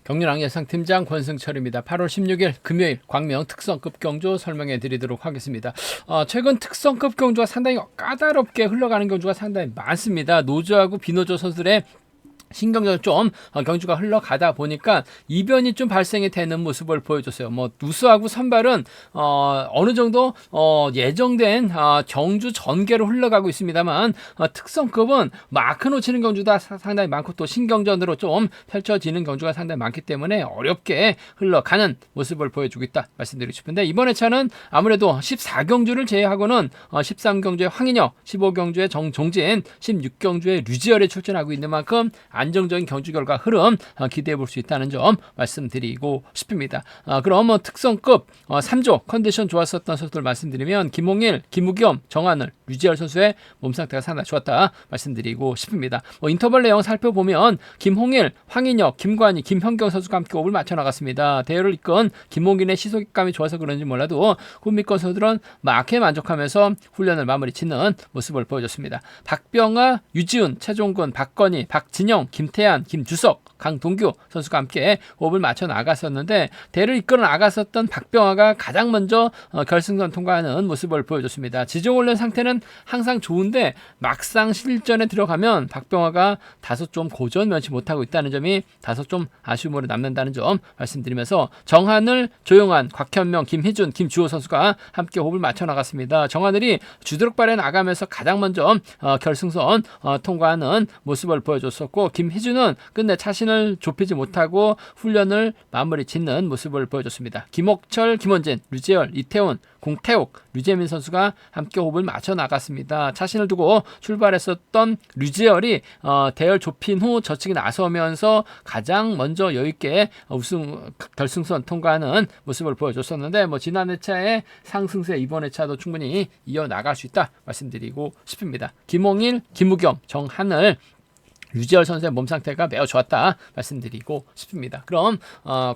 경륜왕 예상팀장 권승철입니다. 8월 16일 금요일 광명 특성급 경주 설명해 드리도록 하겠습니다. 최근 특성급 경주가 상당히 까다롭게 흘러가는 경주가 상당히 많습니다. 노조하고 비노조 선수들의 신경전 좀 경주가 흘러가다 보니까 이변이 좀 발생이 되는 모습을 보여줬어요. 뭐 우수하고 선발은 어느 정도 예정된 경주 전개로 흘러가고 있습니다만 특성급은 마크 놓치는 경주가 상당히 많고 또 신경전으로 좀 펼쳐지는 경주가 상당히 많기 때문에 어렵게 흘러가는 모습을 보여주고 있다 말씀드리고 싶은데, 이번 회차는 아무래도 14경주를 제외하고는 13경주의 황인혁, 15경주의 정종진, 16경주의 류지열에 출전하고 있는 만큼 안정적인 경주 결과 흐름 기대해 볼 수 있다는 점 말씀드리고 싶습니다. 그럼 특성급 3조 컨디션 좋았었던 선수들 말씀드리면 김홍일, 김우겸, 정하늘, 류지열 선수의 몸 상태가 상당히 좋았다 말씀드리고 싶습니다. 인터벌 내용 살펴보면 김홍일, 황인혁, 김관희, 김현경 선수가 함께 호흡을 맞춰 나갔습니다. 대회를 이끈 김홍일의 시속감이 좋아서 그런지 몰라도 후미권 선수들은 막에 만족하면서 훈련을 마무리 짓는 모습을 보여줬습니다. 박병아, 유지훈, 최종근, 박건희, 박진영, 김태한, 김주석, 강동규 선수가 함께 호흡을 맞춰 나갔었는데, 대를 이끌어 나갔었던 박병아가 가장 먼저 결승선 통과하는 모습을 보여줬습니다. 지정훈련 상태는 항상 좋은데 막상 실전에 들어가면 박병아가 다소 좀 고전 면치 못하고 있다는 점이 다소 좀 아쉬움으로 남는다는 점 말씀드리면서, 정하늘, 조용한, 곽현명, 김희준, 김주호 선수가 함께 호흡을 맞춰 나갔습니다. 정하늘이 주드럭발에 나가면서 가장 먼저 결승선 통과하는 모습을 보여줬었고, 김희준은 끝내 자신을 좁히지 못하고 훈련을 마무리 짓는 모습을 보여줬습니다. 김옥철, 김원진, 류재열, 이태훈, 공태욱, 류재민 선수가 함께 호흡을 맞춰 나갔습니다. 자신을 두고 출발했었던 류재열이 대열 좁힌 후 저측에 나서면서 가장 먼저 여유있게 결승선 통과하는 모습을 보여줬었는데, 지난 회차의 상승세 이번 회차도 충분히 이어나갈 수 있다 말씀드리고 싶습니다. 김홍일, 김우겸, 정하늘, 류지열 선수의 몸 상태가 매우 좋았다 말씀드리고 싶습니다. 그럼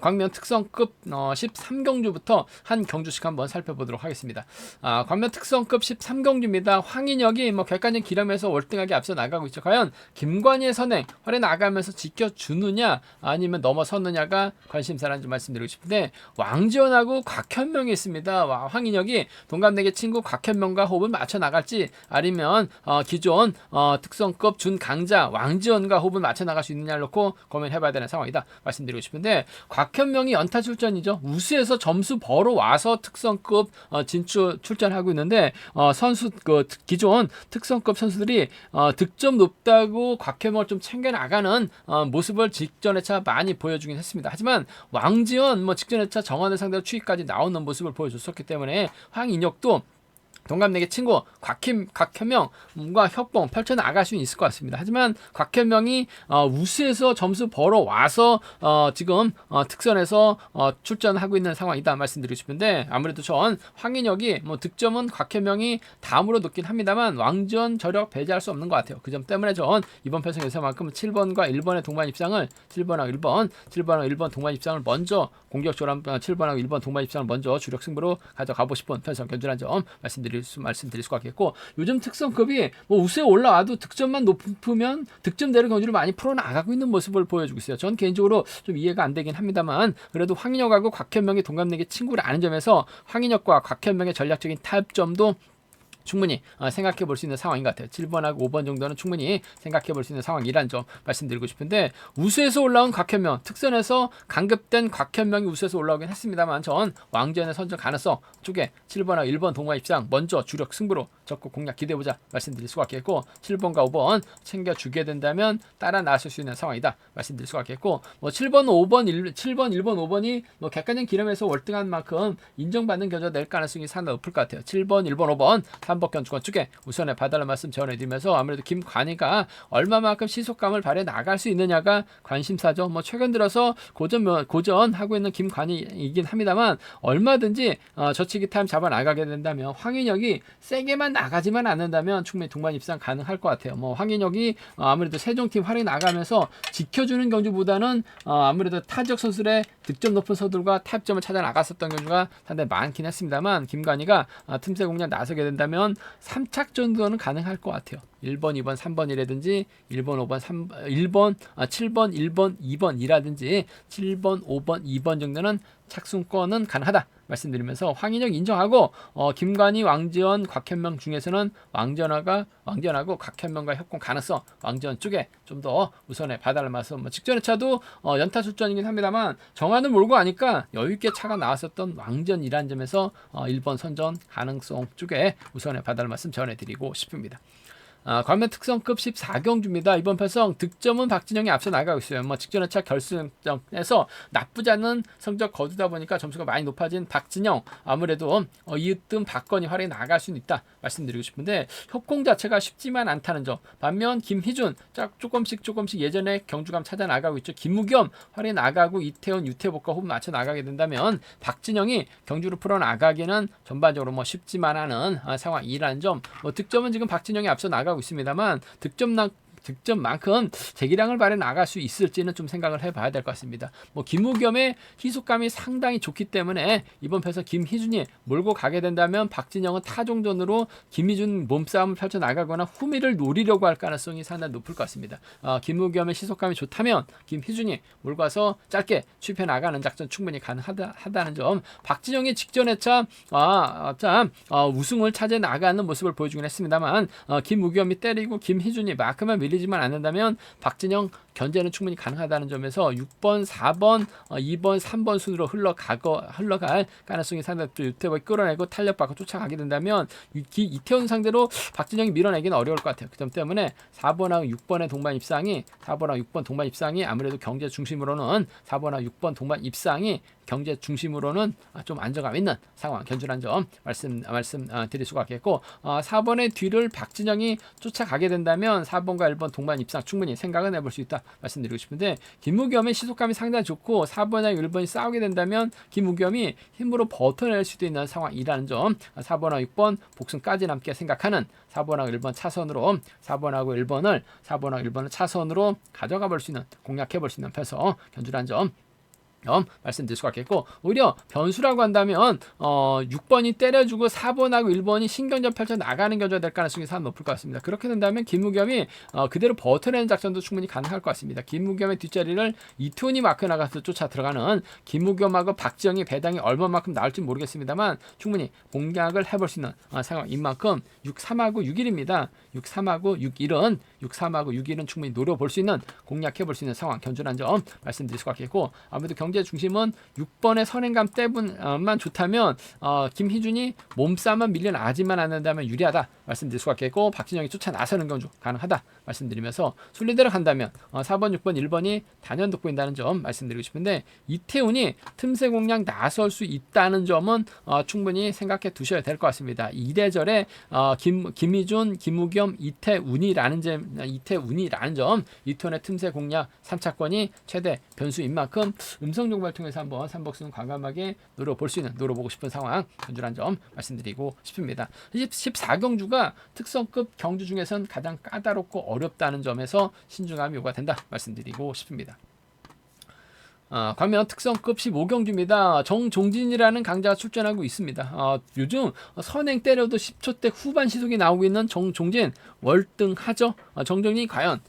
광명 특성급 13경주부터 한 경주씩 한번 살펴보도록 하겠습니다. 광명 특성급 13경주입니다. 황인혁이 객관적 기량에서 월등하게 앞서 나가고 있죠. 과연 김관희의 선행 활에 나가면서 지켜주느냐 아니면 넘어섰느냐가 관심사라는 점 말씀드리고 싶은데, 왕지원하고 곽현명이 있습니다. 황인혁이 동갑내기 친구 곽현명과 호흡을 맞춰 나갈지, 아니면 기존 특성급 준강자 왕지원과 호흡을 맞춰 나갈 수 있느냐를 놓고 고민해봐야 되는 상황이다 말씀드리고 싶은데, 곽현명이 연타 출전이죠. 우수에서 점수 벌어 와서 특성급 출전하고 있는데, 선수 기존 특성급 선수들이 득점 높다고 곽현명을 좀 챙겨 나가는 모습을 직전 회차 많이 보여주긴 했습니다. 하지만 왕지원 직전 회차 정하늘 상대로 추위까지 나오는 모습을 보여줬었기 때문에 황인혁도 동갑내기 친구 곽현명과 협공 펼쳐나갈 수는 있을 것 같습니다. 하지만 곽현명이 우수에서 점수 벌어와서 지금 특선에서 출전하고 있는 상황이다 말씀드리고 싶은데, 아무래도 전 황인혁이 득점은 곽현명이 다음으로 높긴 합니다만 왕전 저력 배제할 수 없는 것 같아요. 그 점 때문에 전 이번 편성에서만큼 7번과 1번의 동반 입상을 7번하고 1번 동반 입상을 먼저 공격적으로 7번하고 1번 동반 입상을 먼저 주력 승부로 가져가고 싶은 편성 견주라는 점 말씀드릴 수 같겠고, 요즘 특성급이 우수에 올라와도 득점만 높으면 득점대로 경주를 많이 풀어나가고 있는 모습을 보여주고 있어요. 전 개인적으로 좀 이해가 안 되긴 합니다만, 그래도 황인혁하고 곽현명이 동갑내기 친구를 아는 점에서 황인혁과 곽현명의 전략적인 타협점도 충분히 생각해 볼 수 있는 상황인 것 같아요. 7번하고 5번 정도는 충분히 생각해 볼 수 있는 상황이라는 점 말씀드리고 싶은데, 우수에서 올라온 곽현명, 특선에서 강급된 곽현명이 우수에서 올라오긴 했습니다만, 전 왕전의 선정 가능성 쪽에 7번하고 1번 동반 입상 먼저 주력 승부로 적극 공략 기대해보자 말씀드릴 수가 있겠고, 7번과 5번 챙겨주게 된다면 따라 나설 수 있는 상황이다 말씀드릴 수가 있겠고, 7번, 1번, 5번이 객관적 기름에서 월등한 만큼 인정받는 견주가 될 가능성이 상당히 높을 것 같아요. 7번, 1번, 5번 한복견주권 쪽에 우선에 봐달라는 말씀 전해드리면서, 아무래도 김관희가 얼마만큼 시속감을 발휘해 나갈 수 있느냐가 관심사죠. 최근 들어서 고전하고 있는 김관희이긴 합니다만, 얼마든지 저치기 타임 잡아 나가게 된다면, 황인혁이 세게만 나가지만 않는다면 충분히 동반 입상 가능할 것 같아요. 황인혁이 아무래도 세종팀 활이 나가면서 지켜주는 경주보다는 아무래도 타적 선수들의 득점 높은 선수들과 타협점을 찾아 나갔었던 경주가 상당히 많긴 했습니다만, 김관희가 틈새 공략 나서게 된다면 3착 정도는 가능할 것 같아요. 1번, 2번, 3번이라든지 1번, 5번, 7번, 1번, 2번이라든지 7번, 5번, 2번 정도는 착순권은 가능하다 말씀드리면서 황인혁 인정하고 김관희, 왕지원, 곽현명 중에서는 왕지원하고 곽현명과 협공 가능성 왕지원 쪽에 좀 더 우선에 봐달라는 말씀. 직전의 차도 연타 출전이긴 합니다만 정한을 몰고 가니까 여유있게 차가 나왔었던 왕지원이라는 점에서 1번 선전 가능성 쪽에 우선에 봐달라는 말씀 전해드리고 싶습니다. 광명 특성급 14경주입니다. 이번 편성 득점은 박진영이 앞서 나가고 있어요. 직전의 차 결승전에서 나쁘지 않은 성적 거두다 보니까 점수가 많이 높아진 박진영, 아무래도 이으뜸 박건이 활약이 나갈 수는 있다 말씀드리고 싶은데 협공 자체가 쉽지만 않다는 점. 반면 김희준 조금씩 예전에 경주감 찾아 나가고 있죠. 김무겸 활약이 나가고 이태훈, 유태복과 호흡 맞춰 나가게 된다면 박진영이 경주를 풀어 나가기는 전반적으로 쉽지만 않은 상황이라는 점. 득점은 지금 박진영이 앞서 나가고 있습니다만 득점만큼 재기량을 발휘 나갈 수 있을지는 좀 생각을 해봐야 될 것 같습니다. 김우겸의 희속감이 상당히 좋기 때문에 이번 편에서 김희준이 몰고 가게 된다면 박진영은 타종전으로 김희준 몸싸움을 펼쳐 나가거나 후미를 노리려고 할 가능성이 상당히 높을 것 같습니다. 김우겸의 희속감이 좋다면 김희준이 몰고 와서 짧게 추입해 나가는 작전 충분히 가능하다는 점. 박진영이 직전에 우승을 차지해 나가는 모습을 보여주긴 했습니다만 김우겸이 때리고 김희준이 마크만 밀리지만 않는다면 박진영 견제는 충분히 가능하다는 점에서 6번, 4번, 2번, 3번 순으로 흘러갈 가능성이 상당히 유태복이 끌어내고 탄력받고 쫓아가게 된다면 이태원 상대로 박진영이 밀어내기는 어려울 것 같아요. 그 점 때문에 4번하고 6번의 동반 입상이 아무래도 경제 중심으로는 4번하고 6번 동반 입상이 경제 중심으로는 좀 안정감 있는 상황 견주란 점 말씀 드릴 수가 있겠고 4번의 뒤를 박진영이 쫓아가게 된다면 4번과 1번 동반 입상 충분히 생각은 해볼 수 있다 말씀드리고 싶은데 김우겸의 시속감이 상당히 좋고 4번과 1번이 싸우게 된다면 김우겸이 힘으로 버텨낼 수도 있는 상황이라는 점. 4번과 6번 복승까지 남게 생각하는 4번하고 1번 차선으로 4번하고 1번을 차선으로 가져가 볼 수 있는 공략해 볼 수 있는 편서 견주란 점 말씀드릴 수가 있겠고 오히려 변수라고 한다면 6번이 때려주고 4번하고 1번이 신경전 펼쳐 나가는 견주가 될 가능성이 상당히 높을 것 같습니다. 그렇게 된다면 김우겸이 그대로 버텨내는 작전도 충분히 가능할 것 같습니다. 김우겸의 뒷자리를 이태훈이 마크 나가서 쫓아 들어가는 김우겸하고 박지영의 배당이 얼마만큼 나올지 모르겠습니다만 충분히 공략을 해볼 수 있는 상황인 만큼 6-3하고 6-1입니다. 6-3하고 6-1은 충분히 노려볼 수 있는 공략해볼 수 있는 상황 견주란 점 말씀드릴 수가 있겠고 아무래도 경제 중심은 6번의 선행감 때문만 좋다면 김희준이 몸싸움만 밀려나지만 않는다면 유리하다 말씀드릴 수가 있겠고 박진영이 쫓아 나서는 경주 가능하다 말씀드리면서 순리대로 간다면 4번, 6번, 1번이 단연 돋보인다는 점 말씀드리고 싶은데 이태훈이 틈새 공략 나설 수 있다는 점은 충분히 생각해 두셔야 될 것 같습니다. 이래저래 김희준, 김우겸, 이태훈이라는 점 이태훈의 틈새 공략 3차권이 최대 변수인 만큼 음성 정보를 통해서 한번 삼복수는 과감하게 노려보고 싶은 상황 견주란 점 말씀드리고 싶습니다. 14경주가 특성급 경주 중에선 가장 까다롭고 어렵다는 점에서 신중함이 요구된다 말씀드리고 싶습니다. 광명 특성급 15경주입니다. 정종진이라는 강자가 출전하고 있습니다. 요즘 선행 때려도 10초대 후반 시속이 나오고 있는 정종진 월등하죠. 정종진이 과연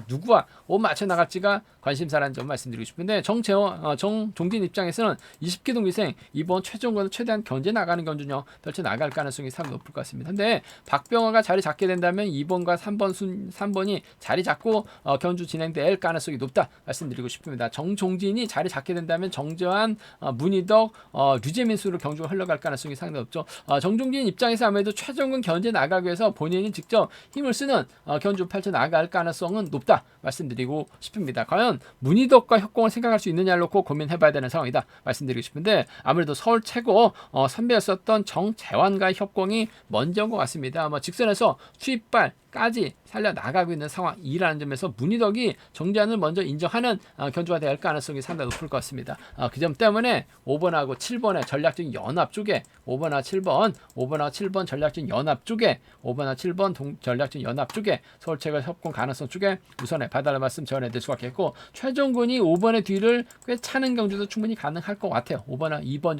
누구와 맞춰 나갈지가 관심사라는 점 말씀드리고 싶은데 정종진 입장에서는 20기동 위생 이번 최종권을 최대한 견제 나가는 견주력 펼쳐 나갈 가능성이 상당히 높을 것 같습니다. 근데 박병화가 자리 잡게 된다면 2번과 3번이 자리 잡고 견주 진행될 가능성이 높다 말씀드리고 싶습니다. 정종진이 자리 잡게 된다면 정재환, 문희덕, 류재민수로 경주가 흘러갈 가능성이 상당히 높죠. 정종진 입장에서 아무래도 최종권 견제 나가기 위해서 본인이 직접 힘을 쓰는 견주 펼쳐 나갈 가능성은 높다 말씀드리고 싶습니다. 과연 문희덕과 협공을 생각할 수 있느냐를 놓고 고민해봐야 되는 상황이다 말씀드리고 싶은데 아무래도 서울 최고 선배였었던 정재환과의 협공이 먼저인 것 같습니다. 직선에서 추입발까지 살려나가고 있는 상황이라는 점에서 문희덕이 정재환을 먼저 인정하는 견주가 될 가능성이 상당히 높을 것 같습니다. 그 점 때문에 5번하고 7번의 전략적인 연합 쪽에 5번하고 7번 전략적인 연합 쪽에 5번하고 7번 전략적인 연합 쪽에 서울 최고 협공 가능성 쪽에 우선에 봐달라는 말씀 전해드릴 수가 있겠고 최종군이 5번의 뒤를 꽤 차는 경주도 충분히 가능할 것 같아요. 5번하고 2번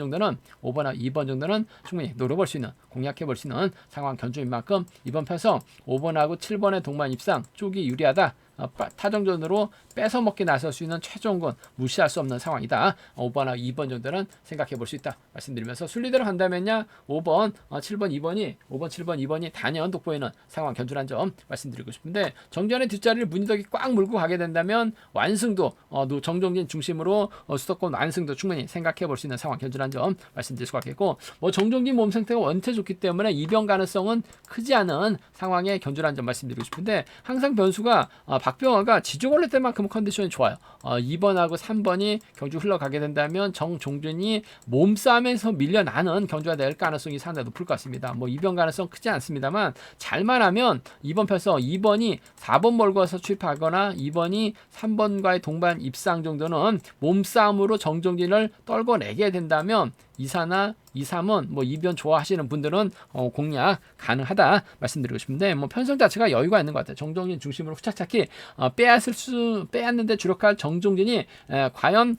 정도는 충분히 노려볼 수 있는 공략해볼 수 있는 상황 견주인 만큼 이번 편성 5번하고 2번하고 7번의 동반 입상 쪽이 유리하다. 타정전으로 뺏어먹기 나설 수 있는 최종군 무시할 수 없는 상황이다. 5번하고 2번 정도는 생각해 볼 수 있다 말씀드리면서 순리대로 한다면요 5번, 7번, 2번이 5번, 7번, 2번이 단연 돋보이는 상황 견주란 점 말씀드리고 싶은데 정전의 뒷자리를 문희덕이 꽉 물고 가게 된다면 완승도 정종진 중심으로 수도권 완승도 충분히 생각해 볼 수 있는 상황 견주란 점 말씀드릴 수가 있겠고 정종진 몸 상태가 원체 좋기 때문에 이변 가능성은 크지 않은 상황의 견주란 점 말씀드리고 싶은데 항상 변수가 박병호가 지종올릴 때만큼 컨디션이 좋아요. 2번하고 3번이 경주 흘러가게 된다면 정종준이 몸싸움에서 밀려나는 경주가 될 가능성이 상당히 높을 것 같습니다. 이변 가능성 크지 않습니다만 잘만 하면 2번 펴서 2번이 4번 몰고 와서 출입하거나 2번이 3번과의 동반 입상 정도는 몸싸움으로 정종진을 떨궈내게 된다면 2사나 2, 3은 이변 좋아하시는 분들은 공략 가능하다 말씀드리고 싶은데 편성 자체가 여유가 있는 것 같아요. 정종진 중심으로 후착착히 빼앗는데 주력할 정종진이 과연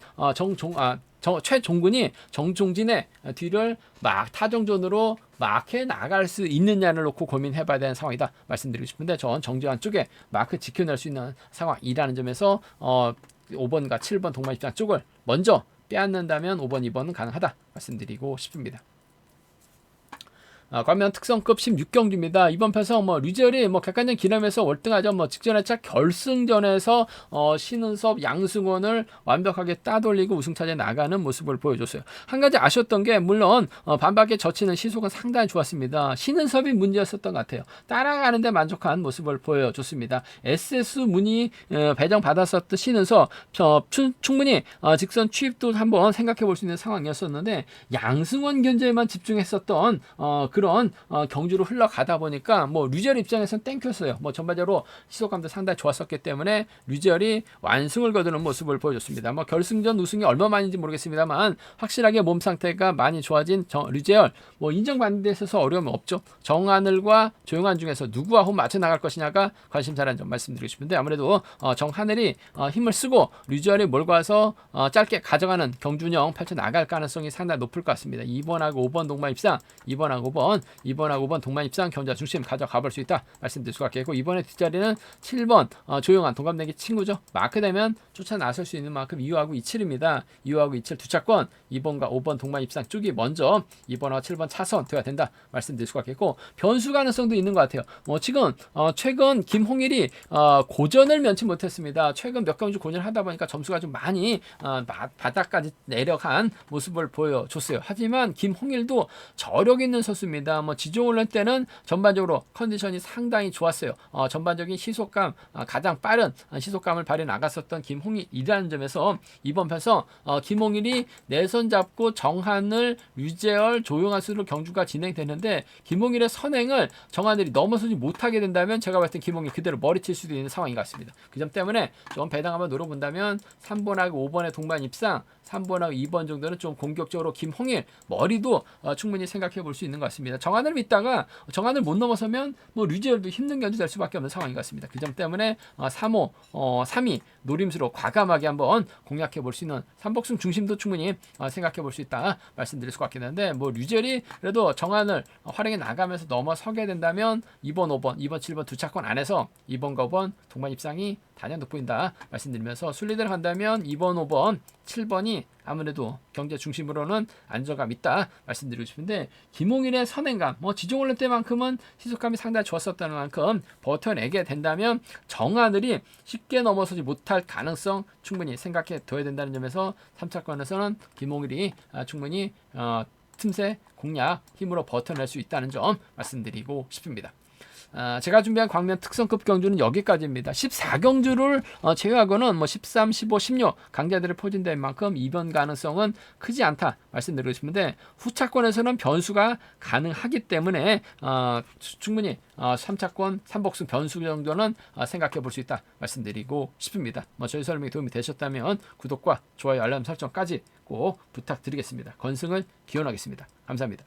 최종군이 정종진의 뒤를 막 타정전으로 마크에 나갈 수 있느냐를 놓고 고민해봐야 되는 상황이다 말씀드리고 싶은데 전 정재환 쪽에 마크 지켜낼 수 있는 상황이라는 점에서 5번과 7번 동반 입장 쪽을 먼저 빼앗는다면 5번, 2번은 가능하다 말씀드리고 싶습니다. 과면 특성급 16경주입니다. 이번 편성 류재열이 객관전 기념에서 월등하죠. 직전에 차 결승전에서 신은섭, 양승원을 완벽하게 따돌리고 우승차지에 나가는 모습을 보여줬어요. 한 가지 아쉬웠던 게 물론 반박에 젖히는 시속은 상당히 좋았습니다. 신은섭이 문제였었던 것 같아요. 따라가는데 만족한 모습을 보여줬습니다. SS 문의 배정 받았었던 신은섭 충분히 직선 취입도 한번 생각해 볼 수 있는 상황이었었는데 양승원 견제에만 집중했었던 그런 경주로 흘러가다 보니까 류재열 입장에서는 땡큐였어요. 전반적으로 시속감도 상당히 좋았었기 때문에 류재열이 완승을 거두는 모습을 보여줬습니다. 결승전 우승이 얼마만인지 모르겠습니다만 확실하게 몸 상태가 많이 좋아진 류재열 인정받는 데 있어서 어려움은 없죠. 정하늘과 조용한 중에서 누구와 호흡 맞춰 나갈 것이냐가 관심사라는 점 말씀드리고 싶은데 아무래도 정하늘이 힘을 쓰고 류재열이 몰고 와서 짧게 가져가는 경주령 펼쳐 나갈 가능성이 상당히 높을 것 같습니다. 2번하고 5번 동반 입상 2번하고 5번 동반 입상 경자 중심 가져가 볼 수 있다 말씀드릴 수가 있겠고 이번에 뒷자리는 7번 조용한 동갑내기 친구죠. 마크 되면 쫓아 나설 수 있는 만큼 2호하고 27입니다. 2호하고 27 두 차권 2번과 5번 동반 입상 쪽이 먼저 2번하고 7번 차선 돼야 된다 말씀드릴 수가 있겠고 변수 가능성도 있는 것 같아요. 지금 최근 김홍일이 고전을 면치 못했습니다. 최근 몇 경주 고전을 하다 보니까 점수가 좀 많이 바닥까지 내려간 모습을 보여줬어요. 하지만 김홍일도 저력 있는 선수입니다. 지종 올릴 때는 전반적으로 컨디션이 상당히 좋았어요. 전반적인 시속감 가장 빠른 시속감을 발휘해 나갔었던 김홍일이라는 점에서 이번 편성 김홍일이 내선 잡고 정하늘, 류재열, 조용한 수로 경주가 진행되는데 김홍일의 선행을 정하늘이 넘어서지 못하게 된다면 제가 봤을 때 김홍일 그대로 머리칠 수도 있는 상황인 것 같습니다. 그 점 때문에 좀 배당 한번 노려본다면 3번하고 5번의 동반 입상 3번하고 2번 정도는 좀 공격적으로 김홍일 머리도 충분히 생각해 볼 수 있는 것 같습니다. 정하늘 믿다가 정하늘 못 넘어서면 류재열도 힘든 견주 될 수밖에 없는 상황인 것 같습니다. 그 점 때문에 3호, 3위 노림수로 과감하게 한번 공략해 볼 수 있는 삼복승 중심도 충분히 생각해 볼 수 있다 말씀드릴 수가 있겠는데 류재열이 그래도 정하늘 활용해 나가면서 넘어서게 된다면 2번, 5번, 2번, 7번 두 차권 안에서 2번과 5번 동반 입상이 단연 돋보인다 말씀드리면서 순리대로 한다면 2번, 5번, 7번이 아무래도 경제 중심으로는 안정감 있다 말씀드리고 싶은데 김홍일의 선행감 지종 올림 때만큼은 시속감이 상당히 좋았었다는 만큼 버텨내게 된다면 정하늘이 쉽게 넘어서지 못할 가능성 충분히 생각해 둬야 된다는 점에서 3차권에서는 김홍일이 충분히 틈새 공략 힘으로 버텨낼 수 있다는 점 말씀드리고 싶습니다. 제가 준비한 광면 특성급 경주는 여기까지입니다. 14경주를 제외하고는 13, 15, 16 강자들의 포진된 만큼 이변 가능성은 크지 않다 말씀드리고 싶은데 후차권에서는 변수가 가능하기 때문에 충분히 3차권 3복승 변수 정도는 생각해 볼 수 있다 말씀드리고 싶습니다. 저희 설명이 도움이 되셨다면 구독과 좋아요 알람 설정까지 꼭 부탁드리겠습니다. 건승을 기원하겠습니다. 감사합니다.